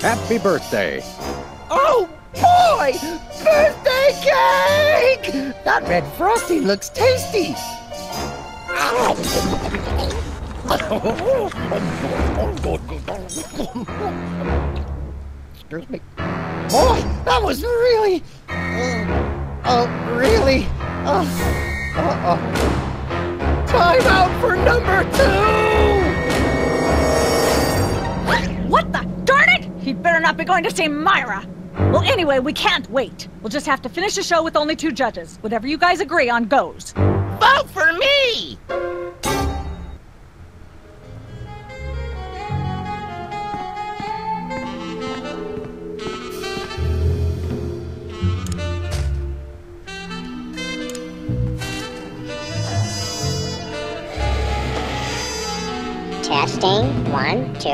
Happy birthday. Oh, boy! Birthday cake! That red frosting looks tasty. Excuse me. Boy, that was really... really... Time out for number 2! What the? Darn it! He'd better not be going to see Myra. Well, anyway, we can't wait. We'll just have to finish the show with only 2 judges. Whatever you guys agree on goes. Vote for me! Testing, 1, 2, 3.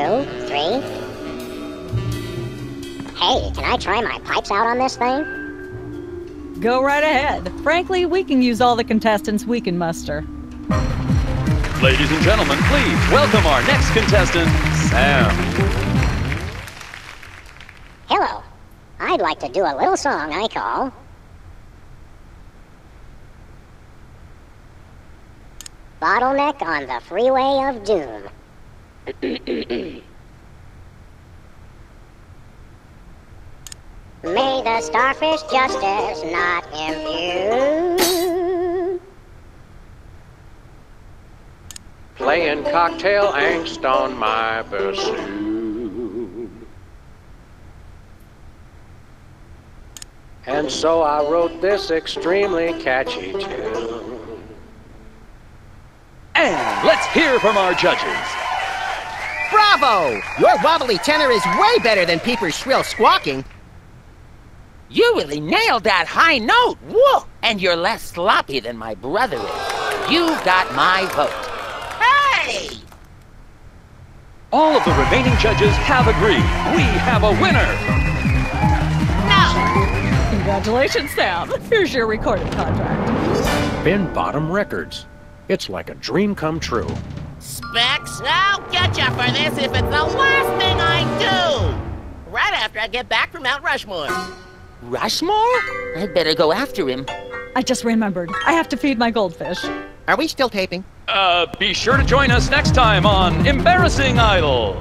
Hey, can I try my pipes out on this thing? Go right ahead. Frankly, we can use all the contestants we can muster. Ladies and gentlemen, please welcome our next contestant, Sam. Hello. I'd like to do a little song I call... Bottleneck on the Freeway of Doom. May the starfish justice not impugn. Playing cocktail angst on my bassoon. And so I wrote this extremely catchy tune. And let's hear from our judges. Bravo! Your wobbly tenor is way better than Peeper's shrill squawking. You really nailed that high note. Whoa! And you're less sloppy than my brother is. You've got my vote. Hey! All of the remaining judges have agreed. We have a winner. No! Congratulations, Sam. Here's your recording contract. Bin Bottom Records. It's like a dream come true. Specs, I'll get you for this if it's the last thing I do! Right after I get back from Mount Rushmore. Rushmore? I'd better go after him. I just remembered. I have to feed my goldfish. Are we still taping? Be sure to join us next time on Embarrassing Idol.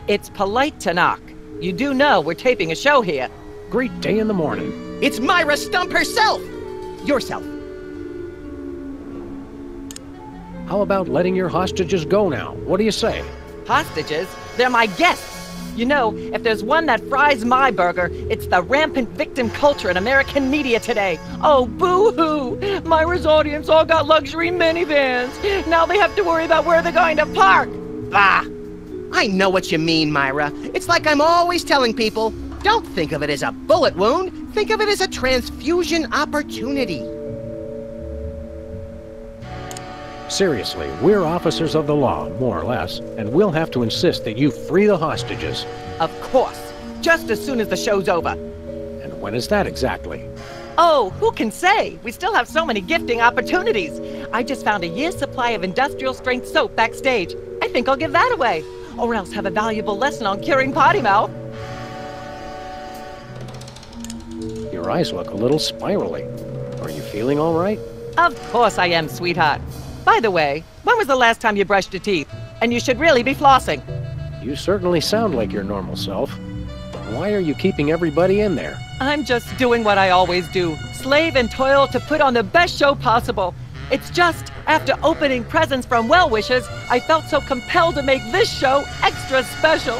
It's polite to knock. You do know we're taping a show here. Great day in the morning. It's Myra Stump herself! Yourself. How about letting your hostages go now? What do you say? Hostages? They're my guests. You know, if there's one that fries my burger, it's the rampant victim culture in American media today. Oh, boo-hoo! Myra's audience all got luxury minivans. Now they have to worry about where they're going to park. Bah! I know what you mean, Myra. It's like I'm always telling people, don't think of it as a bullet wound. Think of it as a transfusion opportunity. Seriously, we're officers of the law, more or less, and we'll have to insist that you free the hostages. Of course. Just as soon as the show's over. And when is that exactly? Oh, who can say? We still have so many gifting opportunities. I just found a year's supply of industrial-strength soap backstage. I think I'll give that away. Or else have a valuable lesson on curing potty mouth. Your eyes look a little spirally. Are you feeling all right? Of course I am, sweetheart. By the way, when was the last time you brushed your teeth? And you should really be flossing. You certainly sound like your normal self. Why are you keeping everybody in there? I'm just doing what I always do. Slave and toil to put on the best show possible. It's just, after opening presents from well-wishers, I felt so compelled to make this show extra special.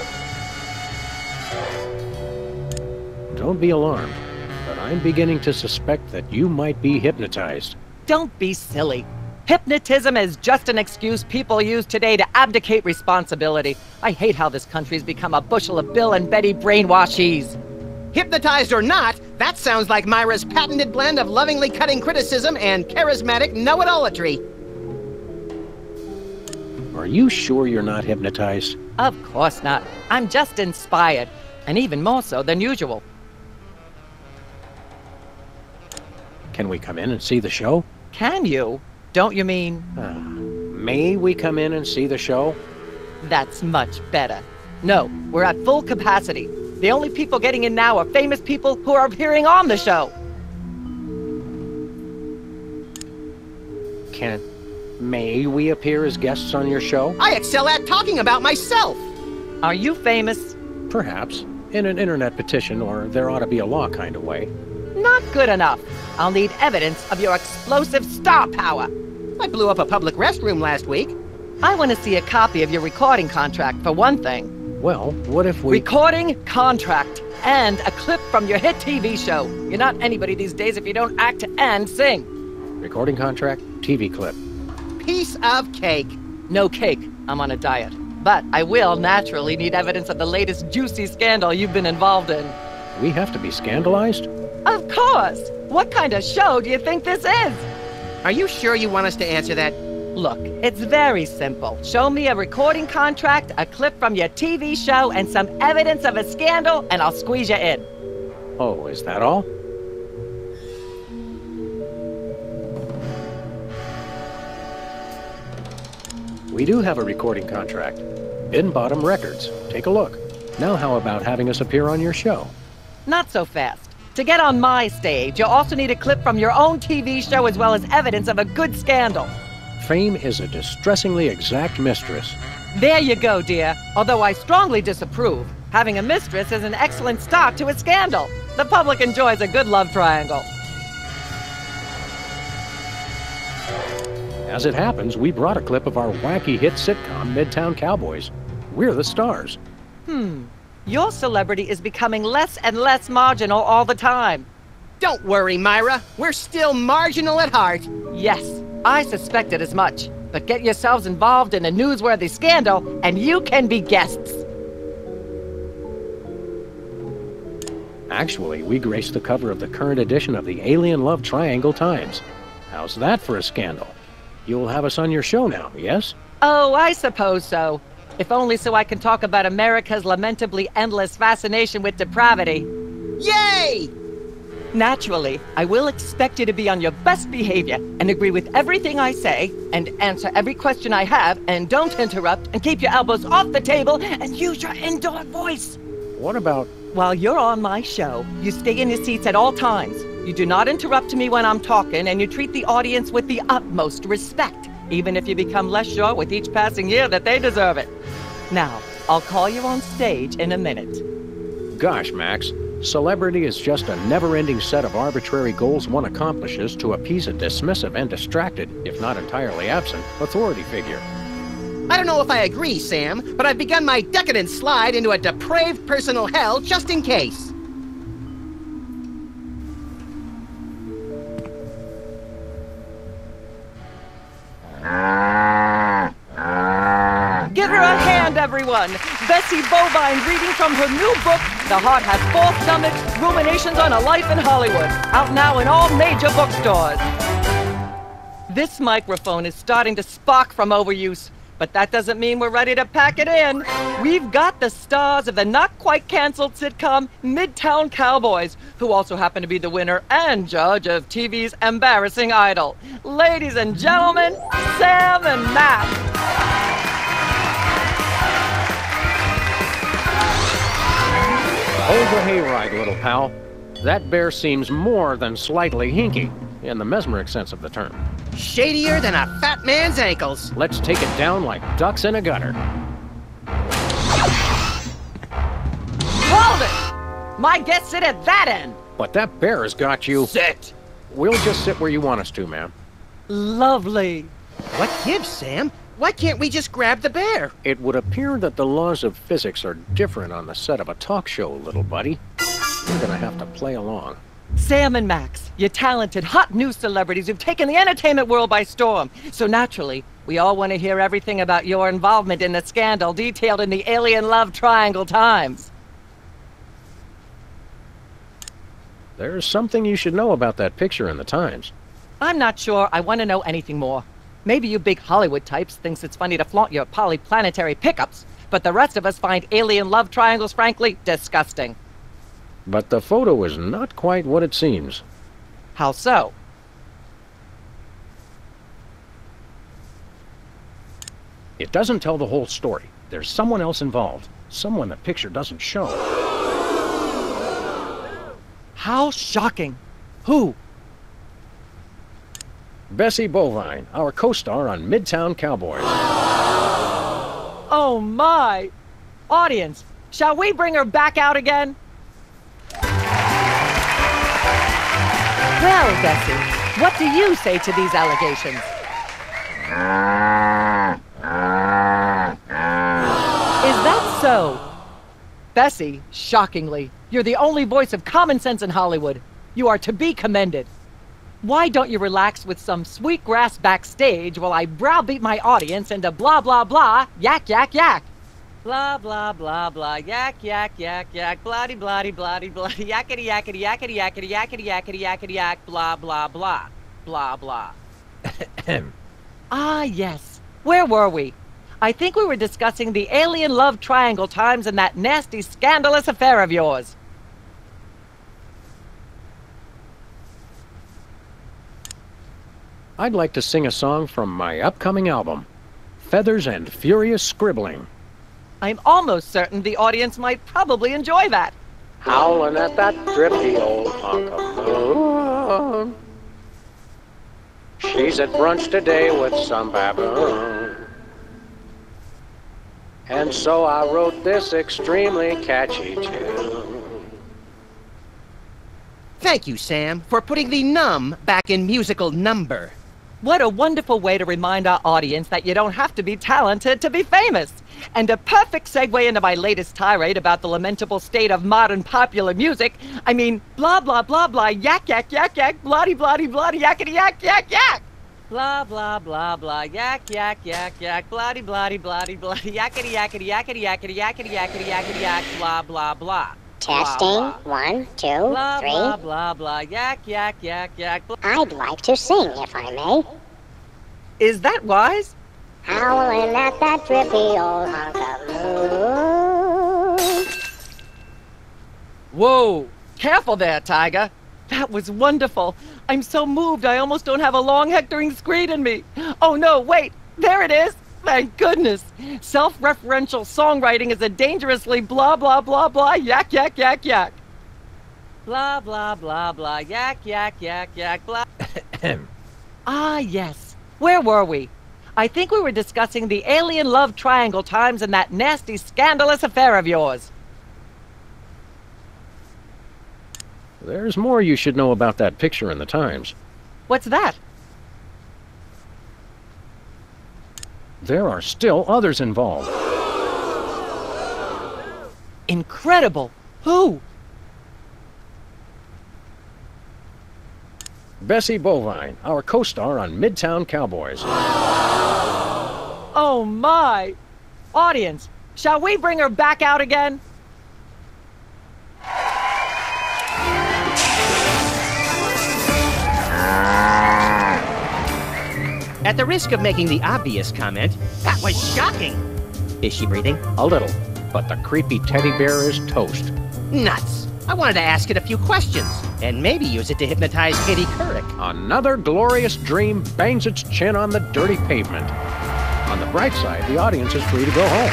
Don't be alarmed, but I'm beginning to suspect that you might be hypnotized. Don't be silly. Hypnotism is just an excuse people use today to abdicate responsibility. I hate how this country's become a bushel of Bill and Betty brainwashies. Hypnotized or not, that sounds like Myra's patented blend of lovingly cutting criticism and charismatic know-it-allatry. are you sure you're not hypnotized? Of course not. I'm just inspired, and even more so than usual. Can we come in and see the show? Can you? Don't you mean... May we come in and see the show? That's much better. No, we're at full capacity. The only people getting in now are famous people who are appearing on the show. May we appear as guests on your show? I excel at talking about myself. Are you famous? Perhaps. In an internet petition, or there ought to be a law kind of way. Not good enough. I'll need evidence of your explosive star power. I blew up a public restroom last week. I want to see a copy of your recording contract, for one thing. Well, what if we... Recording contract. And a clip from your hit TV show. You're not anybody these days if you don't act and sing. Recording contract, TV clip. Piece of cake. No cake. I'm on a diet. But I will naturally need evidence of the latest juicy scandal you've been involved in. We have to be scandalized? Of course! What kind of show do you think this is? Are you sure you want us to answer that? Look, it's very simple. Show me a recording contract, a clip from your TV show, and some evidence of a scandal, and I'll squeeze you in. Oh, is that all? We do have a recording contract. Bin Bottom Records. Take a look. Now how about having us appear on your show? Not so fast. To get on my stage, you'll also need a clip from your own TV show as well as evidence of a good scandal. Fame is a distressingly exact mistress. There you go, dear. Although I strongly disapprove. Having a mistress is an excellent start to a scandal. The public enjoys a good love triangle. As it happens, we brought a clip of our wacky hit sitcom, Midtown Cowboys. We're the stars. Your celebrity is becoming less and less marginal all the time. Don't worry, Myra. We're still marginal at heart. Yes, I suspected as much. But get yourselves involved in a newsworthy scandal, and you can be guests. Actually, we graced the cover of the current edition of the Alien Love Triangle Times. How's that for a scandal? You'll have us on your show now, yes? Oh, I suppose so. If only so I can talk about America's lamentably endless fascination with depravity. Yay! Naturally, I will expect you to be on your best behavior and agree with everything I say and answer every question I have and don't interrupt and keep your elbows off the table and use your indoor voice. What about... While you're on my show, you stay in your seats at all times. You do not interrupt me when I'm talking, and you treat the audience with the utmost respect, even if you become less sure with each passing year that they deserve it. Now, I'll call you on stage in a minute. Gosh, Max. Celebrity is just a never-ending set of arbitrary goals one accomplishes to appease a dismissive and distracted, if not entirely absent, authority figure. I don't know if I agree, Sam, but I've begun my decadent slide into a depraved personal hell just in case. Give her a hand, everyone! Bessie Bovine reading from her new book, The Heart Has Four Stomachs, Ruminations on a Life in Hollywood, out now in all major bookstores. This microphone is starting to spark from overuse, but that doesn't mean we're ready to pack it in. We've got the stars of the not-quite-canceled sitcom Midtown Cowboys, who also happen to be the winner and judge of TV's Embarrassing Idol. Ladies and gentlemen, Sam and Matt. Hold the hayride, little pal. That bear seems more than slightly hinky, in the mesmeric sense of the term. Shadier than a fat man's ankles. Let's take it down like ducks in a gutter. Hold it! My guests sit at that end. But that bear has got you... Sit. We'll just sit where you want us to, ma'am. Lovely. What gives, Sam? Why can't we just grab the bear? It would appear that the laws of physics are different on the set of a talk show, little buddy. You're gonna have to play along. Sam and Max, you're talented, hot new celebrities who've taken the entertainment world by storm. So naturally, we all want to hear everything about your involvement in the scandal detailed in the Alien Love Triangle Times. There's something you should know about that picture in the Times. I'm not sure I want to know anything more. Maybe you big Hollywood types thinks it's funny to flaunt your polyplanetary pickups, but the rest of us find alien love triangles, frankly, disgusting. But the photo is not quite what it seems. How so? It doesn't tell the whole story. There's someone else involved. Someone the picture doesn't show. How shocking. Who? Bessie Bovine, our co-star on Midtown Cowboys. Oh my! Audience, shall we bring her back out again? Well, Bessie, what do you say to these allegations? Is that so? Bessie, shockingly, you're the only voice of common sense in Hollywood. You are to be commended. Why don't you relax with some sweet grass backstage while I browbeat my audience into blah blah blah, yak yak yak. Blah blah blah blah, yak yak yak yak, bloody bloody bloody bloody, yakety yakety yakety yakety yakety yakety yakety yak, blah blah blah, blah blah. Ah yes, where were we? I think we were discussing the alien love triangle times and that nasty scandalous affair of yours. I'd like to sing a song from my upcoming album, Feathers and Furious Scribbling. I'm almost certain the audience might probably enjoy that. Howling at that drippy old hunk of moon. She's at brunch today with some baboon. And so I wrote this extremely catchy tune. Thank you, Sam, for putting the num back in musical number. What a wonderful way to remind our audience that you don't have to be talented to be famous. And a perfect segue into my latest tirade about the lamentable state of modern popular music. I mean, blah, blah, blah, blah, yak, yak, yak, yak, bloody, bloody, bloody, yakety, yak, yak, yak. Blah, blah, blah, blah, yak, yak, yak, yak, bloody, bloody, bloody, bloody, yakety, yakety, yakety, yakety, yakety, yakety, yakety, yak, blah, blah, blah. Testing. 1, 2, 3. Blah, blah, blah, blah, yak, yak, yak, yak. I'd like to sing, if I may. Is that wise? Howling at that drippy old hunk of moon. Whoa! Careful there, Tiger. That was wonderful. I'm so moved I almost don't have a long hectoring screed in me. Oh no, wait! There it is! Thank goodness! Self-referential songwriting is a dangerously blah blah blah blah yak yak yak yak. Blah blah blah blah yak yak yak yak blah. Ah yes. Where were we? I think we were discussing the alien love triangle times and that nasty scandalous affair of yours. There's more you should know about that picture in the Times. What's that? There are still others involved. Incredible! Who? Bessie Bovine, our co-star on Midtown Cowboys. Oh my! Audience, shall we bring her back out again? At the risk of making the obvious comment, that was shocking. Is she breathing? A little, but the creepy teddy bear is toast. Nuts. I wanted to ask it a few questions, and maybe use it to hypnotize Katie Couric. Another glorious dream bangs its chin on the dirty pavement. On the bright side, the audience is free to go home.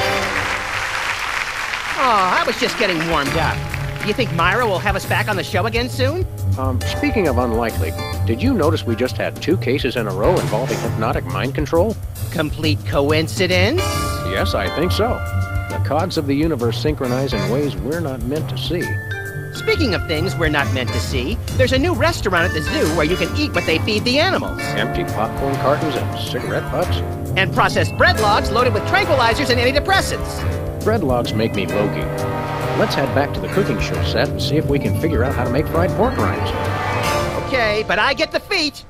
Oh, I was just getting warmed up. Do you think Myra will have us back on the show again soon? Speaking of unlikely, did you notice we just had 2 cases in a row involving hypnotic mind control? Complete coincidence? Yes, I think so. The cogs of the universe synchronize in ways we're not meant to see. Speaking of things we're not meant to see, there's a new restaurant at the zoo where you can eat what they feed the animals. Empty popcorn cartons and cigarette butts? And processed bread logs loaded with tranquilizers and antidepressants. Bread logs make me logy. Let's head back to the cooking show set and see if we can figure out how to make fried pork rinds. Okay, but I get the feet.